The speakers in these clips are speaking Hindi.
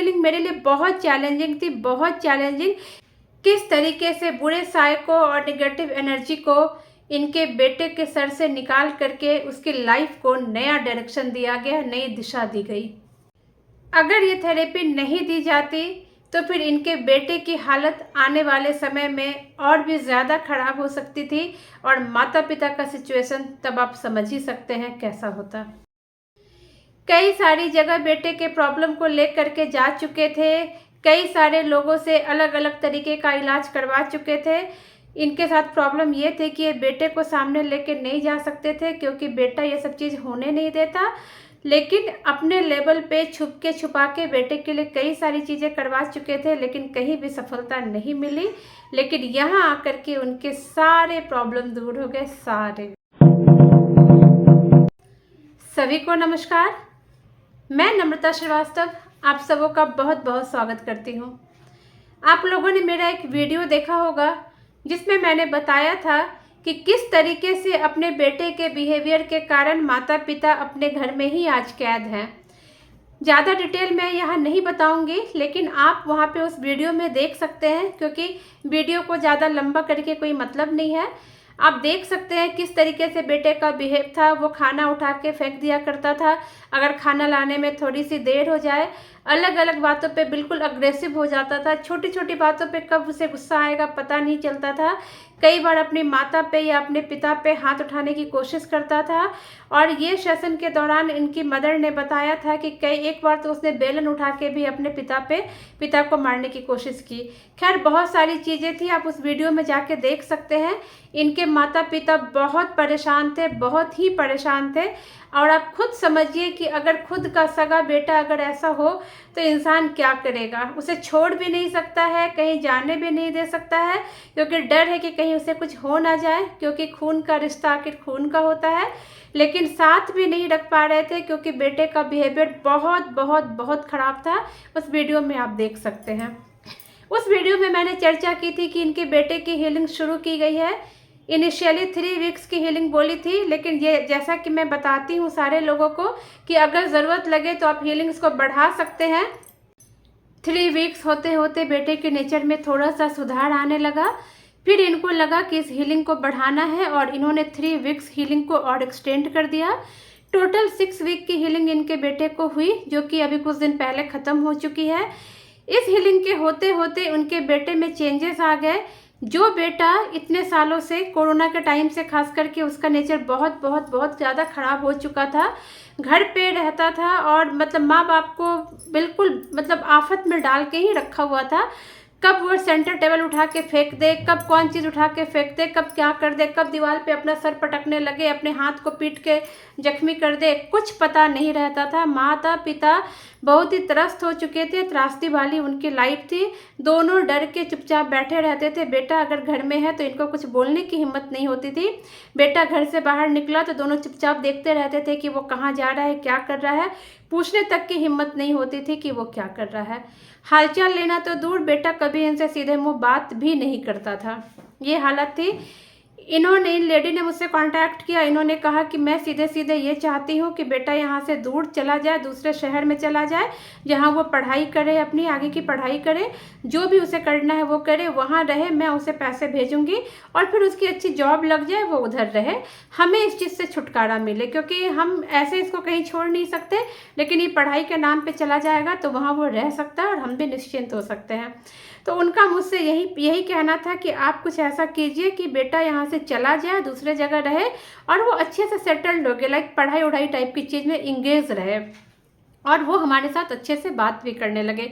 हीलिंग मेरे लिए बहुत चैलेंजिंग थी, बहुत चैलेंजिंग। किस तरीके से बुरे साइको और नेगेटिव एनर्जी को इनके बेटे के सर से निकाल करके उसकी लाइफ को नया डायरेक्शन दिया गया, नई दिशा दी गई। अगर ये थेरेपी नहीं दी जाती तो फिर इनके बेटे की हालत आने वाले समय में और भी ज़्यादा खराब हो सकती थी, और माता पिता का सिचुएशन तब आप समझ ही सकते हैं कैसा होता। कई सारी जगह बेटे के प्रॉब्लम को लेकर के जा चुके थे, कई सारे लोगों से अलग अलग तरीके का इलाज करवा चुके थे। इनके साथ प्रॉब्लम ये थे कि ये बेटे को सामने लेके नहीं जा सकते थे क्योंकि बेटा ये सब चीज़ होने नहीं देता, लेकिन अपने लेवल पे छुप के छुपा के बेटे के लिए कई सारी चीज़ें करवा चुके थे, लेकिन कहीं भी सफलता नहीं मिली। लेकिन यहाँ आकर के उनके सारे प्रॉब्लम दूर हो गए, सारे। सभी को नमस्कार, मैं नम्रता श्रीवास्तव आप सबों का बहुत बहुत स्वागत करती हूँ। आप लोगों ने मेरा एक वीडियो देखा होगा जिसमें मैंने बताया था कि किस तरीके से अपने बेटे के बिहेवियर के कारण माता पिता अपने घर में ही आज कैद हैं। ज़्यादा डिटेल मैं यहाँ नहीं बताऊँगी, लेकिन आप वहाँ पे उस वीडियो में देख सकते हैं, क्योंकि वीडियो को ज़्यादा लंबा करके कोई मतलब नहीं है। आप देख सकते हैं किस तरीके से बेटे का बिहेव था। वो खाना उठा के फेंक दिया करता था अगर खाना लाने में थोड़ी सी देर हो जाए, अलग अलग बातों पे बिल्कुल अग्रेसिव हो जाता था, छोटी छोटी बातों पे कब उसे गुस्सा आएगा पता नहीं चलता था। कई बार अपनी माता पे या अपने पिता पे हाथ उठाने की कोशिश करता था, और ये सेशन के दौरान इनकी मदर ने बताया था कि एक बार तो उसने बेलन उठा के भी अपने पिता को मारने की कोशिश की। खैर बहुत सारी चीज़ें थी, आप उस वीडियो में जाके देख सकते हैं। इनके माता पिता बहुत परेशान थे, बहुत ही परेशान थे, और आप खुद समझिए कि अगर खुद का सगा बेटा अगर ऐसा हो तो इंसान क्या करेगा। उसे छोड़ भी नहीं सकता है, कहीं जाने भी नहीं दे सकता है, क्योंकि डर है कि कहीं उसे कुछ हो ना जाए, क्योंकि खून का रिश्ता आखिर खून का होता है। लेकिन साथ भी नहीं रख पा रहे थे क्योंकि बेटे का बिहेवियर बहुत बहुत बहुत ख़राब था। उस वीडियो में आप देख सकते हैं। उस वीडियो में मैंने चर्चा की थी कि इनके बेटे की हीलिंग शुरू की गई है। इनिशियली 3 वीक्स की हीलिंग बोली थी, लेकिन ये जैसा कि मैं बताती हूँ सारे लोगों को कि अगर ज़रूरत लगे तो आप हीलिंग्स को बढ़ा सकते हैं। 3 वीक्स होते होते बेटे के नेचर में थोड़ा सा सुधार आने लगा। फिर इनको लगा कि इस हीलिंग को बढ़ाना है, और इन्होंने 3 वीक्स हीलिंग को और एक्सटेंड कर दिया। टोटल 6 वीक की हीलिंग इनके बेटे को हुई, जो कि अभी कुछ दिन पहले ख़त्म हो चुकी है। इस हीलिंग के होते होते उनके बेटे में चेंजेस आ गए। जो बेटा इतने सालों से कोरोना के टाइम से खास करके उसका नेचर बहुत बहुत बहुत ज़्यादा ख़राब हो चुका था, घर पे रहता था और मतलब माँ बाप को बिल्कुल मतलब आफत में डाल के ही रखा हुआ था। कब वो सेंटर टेबल उठा के फेंक दे, कब कौन चीज़ उठा के फेंक दे, कब क्या कर दे, कब दीवार पे अपना सर पटकने लगे, अपने हाथ को पीट के जख्मी कर दे, कुछ पता नहीं रहता था। माता पिता बहुत ही त्रस्त हो चुके थे, त्रासदी वाली उनकी लाइफ थी। दोनों डर के चुपचाप बैठे रहते थे। बेटा अगर घर में है तो इनको कुछ बोलने की हिम्मत नहीं होती थी। बेटा घर से बाहर निकला तो दोनों चुपचाप देखते रहते थे कि वो कहाँ जा रहा है, क्या कर रहा है। पूछने तक की हिम्मत नहीं होती थी कि वो क्या कर रहा है। हालचाल लेना तो दूर, बेटा कभी इनसे सीधे मुंह बात भी नहीं करता था। ये हालत थी। इन लेडी ने मुझसे कांटेक्ट किया। इन्होंने कहा कि मैं सीधे सीधे ये चाहती हूँ कि बेटा यहाँ से दूर चला जाए, दूसरे शहर में चला जाए, जहाँ वो पढ़ाई करे, अपनी आगे की पढ़ाई करे, जो भी उसे करना है वो करे, वहाँ रहे, मैं उसे पैसे भेजूँगी और फिर उसकी अच्छी जॉब लग जाए, वो उधर रहे, हमें इस चीज़ से छुटकारा मिले, क्योंकि हम ऐसे इसको कहीं छोड़ नहीं सकते। लेकिन ये पढ़ाई के नाम पर चला जाएगा तो वहाँ वो रह सकता है और हम भी निश्चिंत हो सकते हैं। तो उनका मुझसे यही कहना था कि आप कुछ ऐसा कीजिए कि बेटा यहाँ से चला जाए, दूसरे जगह रहे और वो अच्छे से सेटल्ड हो गए, लाइक पढ़ाई वढ़ाई टाइप की चीज़ में इंगेज रहे, और वो हमारे साथ अच्छे से बात भी करने लगे।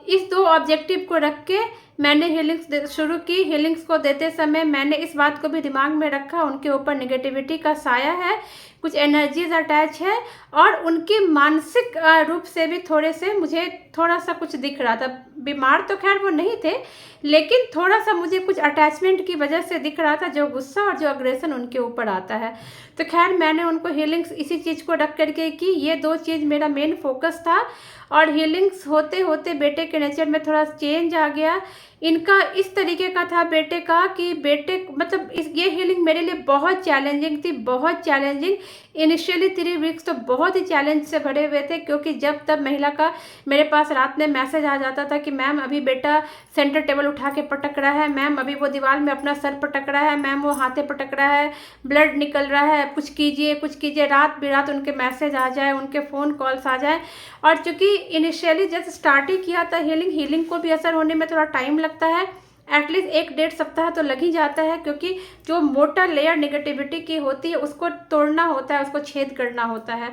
इस 2 ऑब्जेक्टिव को रख के मैंने हीलिंग्स शुरू की। हीलिंग्स को देते समय मैंने इस बात को भी दिमाग में रखा, उनके ऊपर नेगेटिविटी का साया है, कुछ एनर्जीज अटैच है, और उनकी मानसिक रूप से भी मुझे थोड़ा सा कुछ दिख रहा था। बीमार तो खैर वो नहीं थे, लेकिन थोड़ा सा मुझे कुछ अटैचमेंट की वजह से दिख रहा था, जो गुस्सा और जो अग्रेशन उनके ऊपर आता है। तो खैर मैंने उनको हीलिंग्स इसी चीज़ को रख करके की। ये 2 चीज़ मेरा मेन फोकस था, और हीलिंग्स होते होते बेटे के नेचर में थोड़ा चेंज आ गया। इनका इस तरीके का था बेटे का कि बेटे मतलब ये हीलिंग मेरे लिए बहुत चैलेंजिंग थी, बहुत चैलेंजिंग। इनिशियली 3 वीक्स तो बहुत ही चैलेंज से भरे हुए थे, क्योंकि जब तब महिला का मेरे पास रात में मैसेज आ जाता था कि मैम अभी बेटा सेंटर टेबल उठा के पटक रहा है, मैम अभी वो दीवार में अपना सर पटक रहा है, मैम वो हाथे पटक रहा है, ब्लड निकल रहा है, कुछ कीजिए कुछ कीजिए। रात बिरात उनके मैसेज आ जाए, उनके फ़ोन कॉल्स आ जाए। और चूँकि इनिशियली जब स्टार्ट ही किया था हीलिंग को भी असर होने में थोड़ा टाइम लगता है, एटलीस्ट 1-1.5 सप्ताह तो लग ही जाता है, क्योंकि जो मोटा लेयर नेगेटिविटी की होती है उसको तोड़ना होता है, उसको छेद करना होता है।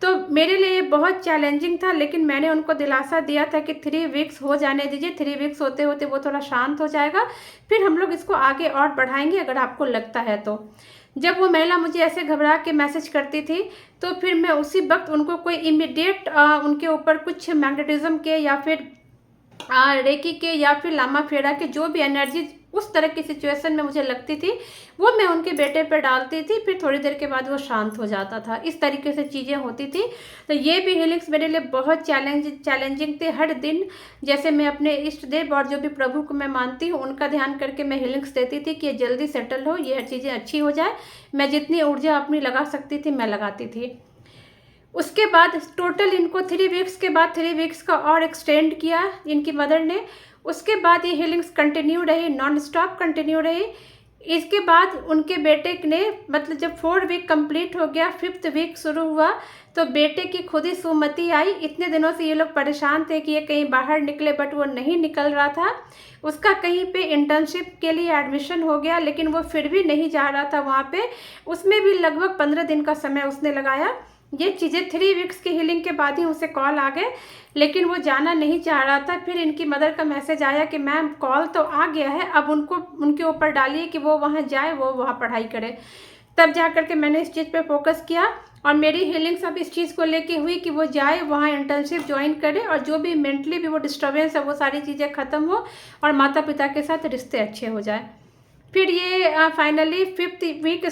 तो मेरे लिए ये बहुत चैलेंजिंग था, लेकिन मैंने उनको दिलासा दिया था कि 3 वीक्स हो जाने दीजिए, 3 वीक्स होते होते वो थोड़ा शांत हो जाएगा, फिर हम लोग इसको आगे और बढ़ाएंगे अगर आपको लगता है तो। जब वो महिला मुझे ऐसे घबरा के मैसेज करती थी, तो फिर मैं उसी वक्त उनको कोई इमीडिएट उनके ऊपर कुछ मैग्नेटिज्म के या फिर रेकी के या फिर लामा फेरा के जो भी एनर्जी उस तरह की सिचुएशन में मुझे लगती थी, वो मैं उनके बेटे पर डालती थी। फिर थोड़ी देर के बाद वो शांत हो जाता था। इस तरीके से चीज़ें होती थी। तो ये भी हीलिंग्स मेरे लिए बहुत चैलेंजिंग थे। हर दिन जैसे मैं अपने इष्ट देव और जो भी प्रभु को मैं मानती हूँ उनका ध्यान करके मैं हीलिंग्स देती थी कि ये जल्दी सेटल हो, ये हर चीज़ें अच्छी हो जाए। मैं जितनी ऊर्जा अपनी लगा सकती थी मैं लगाती थी। उसके बाद टोटल इनको 3 वीक्स के बाद 3 वीक्स का और एक्सटेंड किया इनकी मदर ने। उसके बाद ये हीलिंग्स कंटिन्यू रही, नॉन स्टॉप कंटिन्यू रही। इसके बाद उनके बेटे ने मतलब जब 4 वीक कंप्लीट हो गया, 5th वीक शुरू हुआ, तो बेटे की खुद ही सुमति आई। इतने दिनों से ये लोग परेशान थे कि ये कहीं बाहर निकले, बट वो नहीं निकल रहा था। उसका कहीं पे इंटर्नशिप के लिए एडमिशन हो गया, लेकिन वो फिर भी नहीं जा रहा था वहाँ पे। उसमें भी लगभग 15 दिन का समय उसने लगाया। ये चीज़ें 3 वीक्स की हीलिंग के बाद ही उसे कॉल आ गए, लेकिन वो जाना नहीं चाह रहा था। फिर इनकी मदर का मैसेज आया कि मैम कॉल तो आ गया है, अब उनको उनके ऊपर डालिए कि वो वहाँ जाए, वो वहाँ पढ़ाई करे। तब जा कर के मैंने इस चीज़ पे फोकस किया और मेरी हीलिंग सब इस चीज़ को लेके हुई कि वो जाए वहाँ इंटर्नशिप ज्वाइन करे और जो भी मेंटली भी वो डिस्टर्बेंस है वो सारी चीज़ें ख़त्म हो और माता पिता के साथ रिश्ते अच्छे हो जाए। फिर ये फाइनली 5th वीक के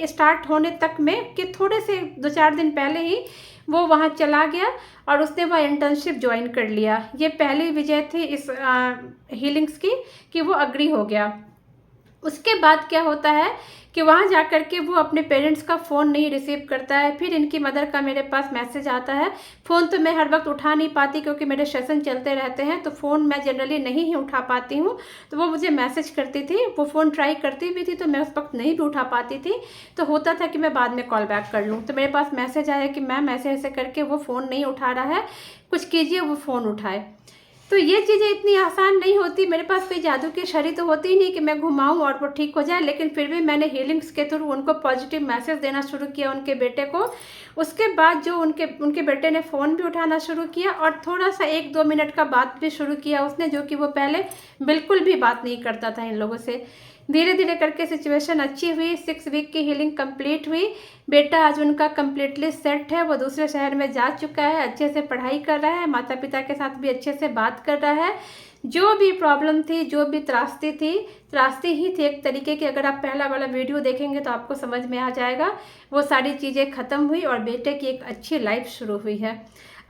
स्टार्ट होने तक में कि थोड़े से 2-4 दिन पहले ही वो वहाँ चला गया और उसने वह इंटर्नशिप ज्वाइन कर लिया। ये पहली विजय थी इस हीलिंग्स की कि वो अग्री हो गया। उसके बाद क्या होता है कि वहाँ जा कर के वो अपने पेरेंट्स का फ़ोन नहीं रिसीव करता है। फिर इनकी मदर का मेरे पास मैसेज आता है। फ़ोन तो मैं हर वक्त उठा नहीं पाती क्योंकि मेरे सेशन चलते रहते हैं, तो फ़ोन मैं जनरली नहीं ही उठा पाती हूँ। तो वो मुझे मैसेज करती थी, वो फ़ोन ट्राई करती भी थी तो मैं उस वक्त नहीं भी उठा पाती थी। तो होता था कि मैं बाद में कॉल बैक कर लूँ। तो मेरे पास मैसेज आया कि मैम ऐसे ऐसे करके वो फ़ोन नहीं उठा रहा है, कुछ कीजिए वो फ़ोन उठाए। तो ये चीज़ें इतनी आसान नहीं होती। मेरे पास कोई जादू की छड़ी तो होती ही नहीं कि मैं घुमाऊं और वो ठीक हो जाए, लेकिन फिर भी मैंने हीलिंग्स के थ्रू उनको पॉजिटिव मैसेज देना शुरू किया उनके बेटे को। उसके बाद जो उनके बेटे ने फ़ोन भी उठाना शुरू किया और थोड़ा सा 1-2 मिनट का बात भी शुरू किया उसने, जो कि वो पहले बिल्कुल भी बात नहीं करता था इन लोगों से। धीरे धीरे करके सिचुएशन अच्छी हुई। 6 वीक की हीलिंग कंप्लीट हुई। बेटा आज उनका कम्प्लीटली सेट है, वो दूसरे शहर में जा चुका है, अच्छे से पढ़ाई कर रहा है, माता पिता के साथ भी अच्छे से बात कर रहा है। जो भी प्रॉब्लम थी, जो भी त्रासदी ही थी एक तरीके की। अगर आप पहला वाला वीडियो देखेंगे तो आपको समझ में आ जाएगा। वो सारी चीज़ें ख़त्म हुई और बेटे की एक अच्छी लाइफ शुरू हुई है।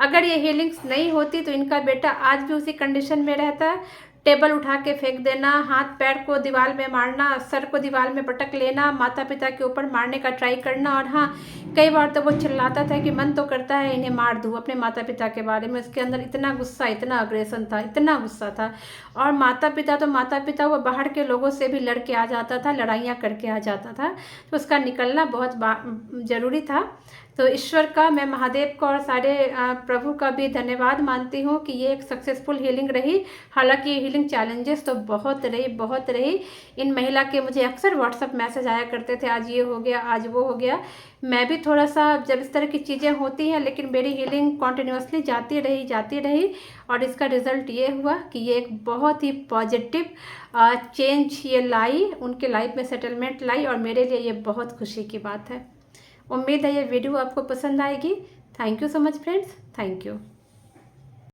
अगर ये हीलिंग्स नहीं होती तो इनका बेटा आज भी उसी कंडीशन में रहता। टेबल उठा के फेंक देना, हाथ पैर को दीवार में मारना, सर को दीवार में पटक लेना, माता पिता के ऊपर मारने का ट्राई करना। और हाँ, कई बार तो वो चिल्लाता था कि मन तो करता है इन्हें मार दूँ अपने माता पिता के बारे में। उसके अंदर इतना गुस्सा, इतना अग्रेसन था, इतना गुस्सा था। और माता पिता वो बाहर के लोगों से भी लड़ के आ जाता था, लड़ाइयाँ करके आ जाता था। तो उसका निकलना बहुत ज़रूरी था। तो ईश्वर का, मैं महादेव का और सारे प्रभु का भी धन्यवाद मानती हूँ कि ये एक सक्सेसफुल हीलिंग रही। हालांकि ये हीलिंग चैलेंजेस तो बहुत रही। इन महिला के मुझे अक्सर व्हाट्सएप मैसेज आया करते थे, आज ये हो गया, आज वो हो गया। मैं भी थोड़ा सा जब इस तरह की चीज़ें होती हैं, लेकिन मेरी हीलिंग कॉन्टिन्यूसली जाती रही और इसका रिज़ल्ट ये हुआ कि ये एक बहुत ही पॉजिटिव चेंज ये लाई, उनके लाइफ में सेटलमेंट लाई और मेरे लिए ये बहुत खुशी की बात है। उम्मीद है ये वीडियो आपको पसंद आएगी। Thank you so much friends, thank you.